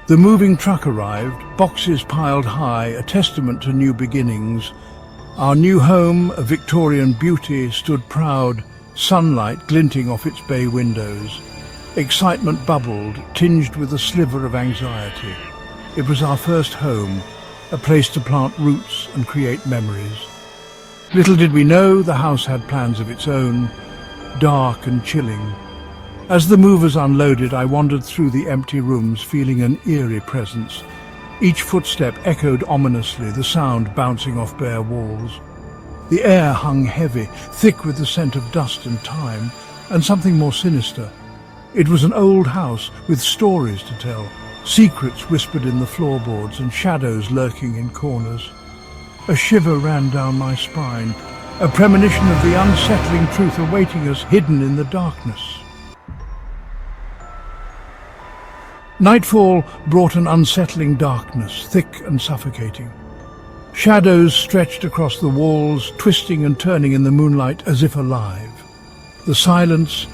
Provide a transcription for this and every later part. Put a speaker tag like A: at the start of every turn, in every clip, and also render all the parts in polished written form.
A: The moving truck arrived, boxes piled high, a testament to new beginnings. Our new home, a Victorian beauty, stood proud, sunlight glinting off its bay windows. Excitement bubbled, tinged with a sliver of anxiety. It was our first home, a place to plant roots and create memories. Little did we know the house had plans of its own, dark and chilling. As the movers unloaded, I wandered through the empty rooms, feeling an eerie presence. Each footstep echoed ominously, the sound bouncing off bare walls. The air hung heavy, thick with the scent of dust and time, and something more sinister. It was an old house with stories to tell, secrets whispered in the floorboards and shadows lurking in corners. A shiver ran down my spine, a premonition of the unsettling truth awaiting us hidden in the darkness. Nightfall brought an unsettling darkness, thick and suffocating. Shadows stretched across the walls, twisting and turning in the moonlight as if alive. The silence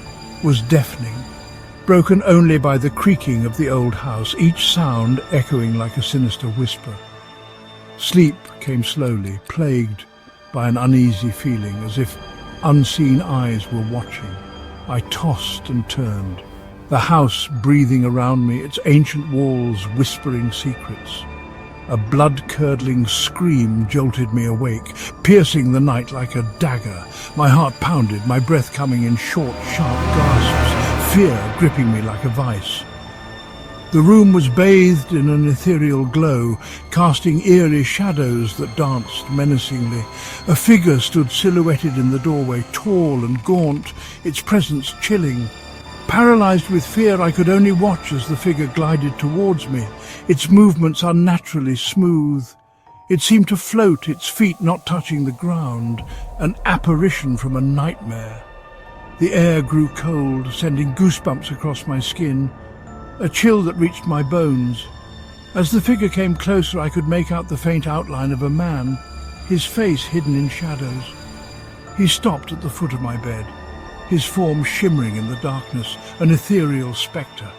A: was deafening, broken only by the creaking of the old house, each sound echoing like a sinister whisper. Sleep came slowly, plagued by an uneasy feeling, as if unseen eyes were watching. I tossed and turned, the house breathing around me, its ancient walls whispering secrets. A blood-curdling scream jolted me awake, piercing the night like a dagger. My heart pounded, my breath coming in short, sharp gasps, fear gripping me like a vice. The room was bathed in an ethereal glow, casting eerie shadows that danced menacingly. A figure stood silhouetted in the doorway, tall and gaunt, its presence chilling. Paralyzed with fear, I could only watch as the figure glided towards me, its movements unnaturally smooth. It seemed to float, its feet not touching the ground, an apparition from a nightmare. The air grew cold, sending goosebumps across my skin, a chill that reached my bones. As the figure came closer, I could make out the faint outline of a man, his face hidden in shadows. He stopped at the foot of my bed, his form shimmering in the darkness, an ethereal spectre.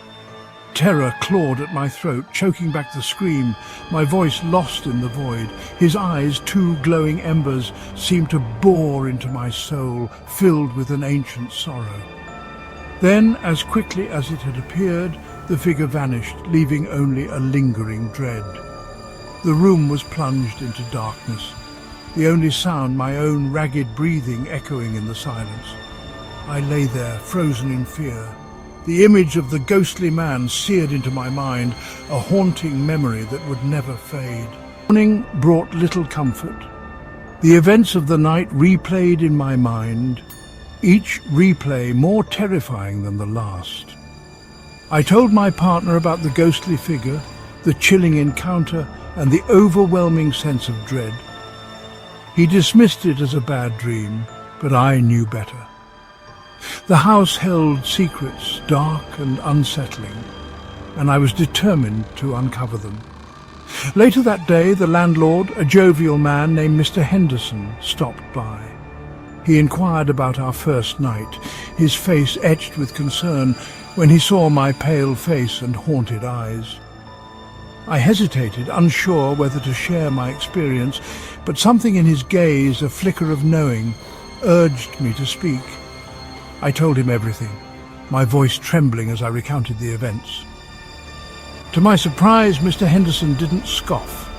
A: Terror clawed at my throat, choking back the scream, my voice lost in the void. His eyes, two glowing embers, seemed to bore into my soul, filled with an ancient sorrow. Then, as quickly as it had appeared, the figure vanished, leaving only a lingering dread. The room was plunged into darkness, the only sound my own ragged breathing echoing in the silence. I lay there, frozen in fear. The image of the ghostly man seared into my mind, a haunting memory that would never fade. Morning brought little comfort. The events of the night replayed in my mind, each replay more terrifying than the last. I told my partner about the ghostly figure, the chilling encounter, and the overwhelming sense of dread. He dismissed it as a bad dream, but I knew better. The house held secrets, dark and unsettling, and I was determined to uncover them. Later that day, the landlord, a jovial man named Mr. Henderson, stopped by. He inquired about our first night, his face etched with concern when he saw my pale face and haunted eyes. I hesitated, unsure whether to share my experience, but something in his gaze, a flicker of knowing, urged me to speak. I told him everything, my voice trembling as I recounted the events. To my surprise, Mr. Henderson didn't scoff.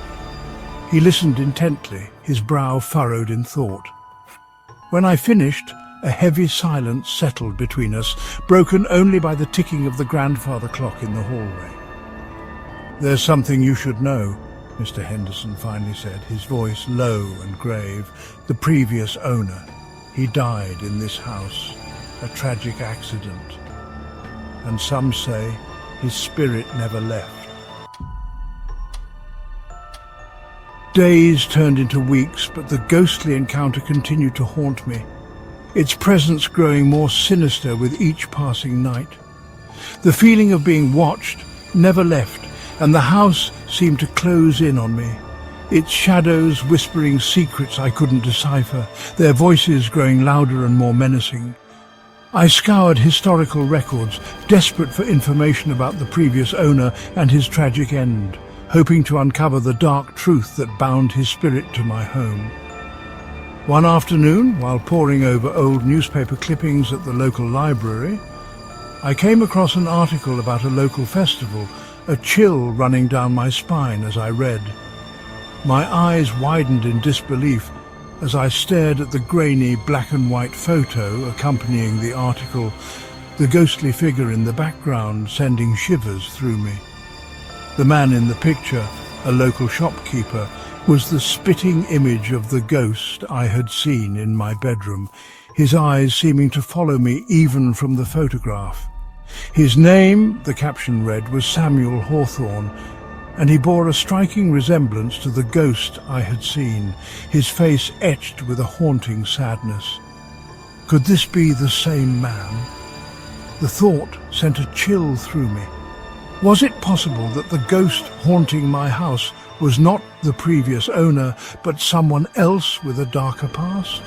A: He listened intently, his brow furrowed in thought. When I finished, a heavy silence settled between us, broken only by the ticking of the grandfather clock in the hallway. "There's something you should know," Mr. Henderson finally said, his voice low and grave. "The previous owner, he died in this house. A tragic accident, and some say his spirit never left." Days turned into weeks, but the ghostly encounter continued to haunt me, its presence growing more sinister with each passing night. The feeling of being watched never left, and the house seemed to close in on me, its shadows whispering secrets I couldn't decipher, their voices growing louder and more menacing. I scoured historical records, desperate for information about the previous owner and his tragic end, hoping to uncover the dark truth that bound his spirit to my home. One afternoon, while poring over old newspaper clippings at the local library, I came across an article about a local festival, a chill running down my spine as I read. My eyes widened in disbelief as I stared at the grainy black and white photo accompanying the article, the ghostly figure in the background sending shivers through me. The man in the picture, a local shopkeeper, was the spitting image of the ghost I had seen in my bedroom, his eyes seeming to follow me even from the photograph. His name, the caption read, was Samuel Hawthorne, and he bore a striking resemblance to the ghost I had seen, his face etched with a haunting sadness. Could this be the same man? The thought sent a chill through me. Was it possible that the ghost haunting my house was not the previous owner, but someone else with a darker past?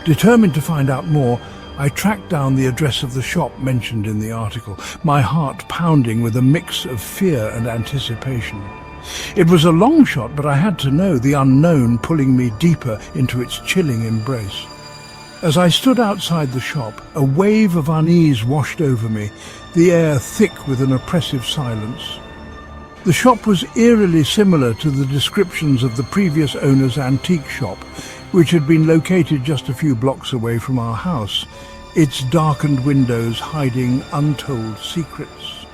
A: Determined to find out more, I tracked down the address of the shop mentioned in the article, my heart pounding with a mix of fear and anticipation. It was a long shot, but I had to know, the unknown pulling me deeper into its chilling embrace. As I stood outside the shop, a wave of unease washed over me, the air thick with an oppressive silence. The shop was eerily similar to the descriptions of the previous owner's antique shop, which had been located just a few blocks away from our house, its darkened windows hiding untold secrets.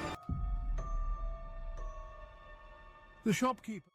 A: The shopkeeper